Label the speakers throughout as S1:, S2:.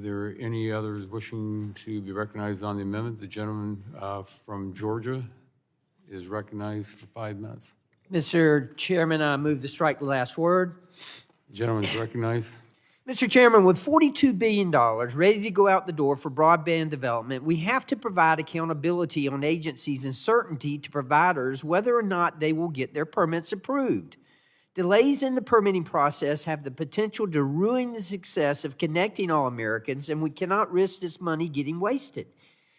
S1: there any others wishing to be recognized on the amendment? The gentleman from Georgia is recognized for 5 minutes.
S2: Mr. Chairman, I move to strike the last word.
S1: The gentleman is recognized.
S2: Mr. Chairman, with $42 billion ready to go out the door for broadband development, we have to provide accountability on agencies and certainty to providers whether or not they will get their permits approved. Delays in the permitting process have the potential to ruin the success of connecting all Americans, and we cannot risk this money getting wasted.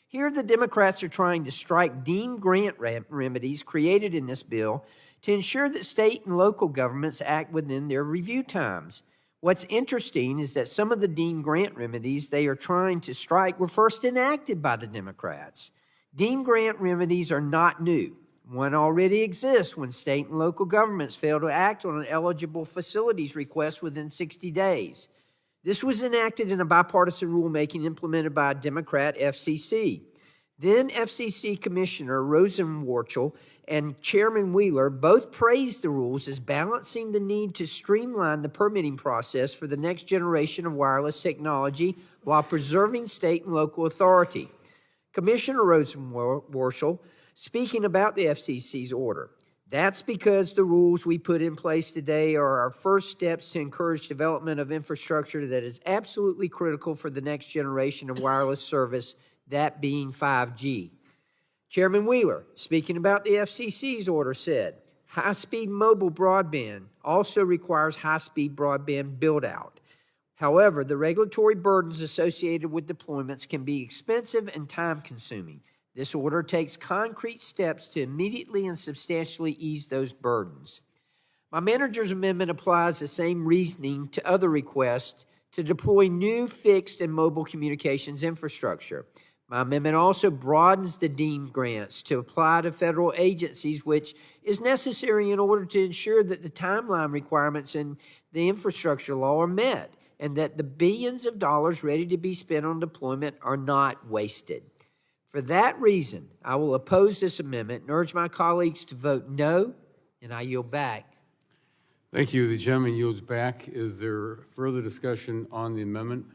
S2: Here, the Democrats are trying to strike deemed grant remedies created in this bill to ensure that state and local governments act within their review times. What's interesting is that some of the deemed grant remedies they are trying to strike were first enacted by the Democrats. Deemed grant remedies are not new. One already exists when state and local governments fail to act on an eligible facilities request within 60 days. This was enacted in a bipartisan rulemaking implemented by a Democrat FCC. Then FCC Commissioner Rosenworcel and Chairman Wheeler both praised the rules as balancing the need to streamline the permitting process for the next generation of wireless technology while preserving state and local authority. Commissioner Rosenworcel, speaking about the FCC's order, that's because the rules we put in place today are our first steps to encourage development of infrastructure that is absolutely critical for the next generation of wireless service, that being 5G. Chairman Wheeler, speaking about the FCC's order, said, high-speed mobile broadband also requires high-speed broadband build-out. However, the regulatory burdens associated with deployments can be expensive and time-consuming. This order takes concrete steps to immediately and substantially ease those burdens. My manager's amendment applies the same reasoning to other requests to deploy new fixed and mobile communications infrastructure. My amendment also broadens the deemed grants to apply to federal agencies, which is necessary in order to ensure that the timeline requirements in the infrastructure law are met and that the billions of dollars ready to be spent on deployment are not wasted. For that reason, I will oppose this amendment and urge my colleagues to vote no, and I yield back.
S1: Thank you. The gentleman yields back. Is there further discussion on the amendment?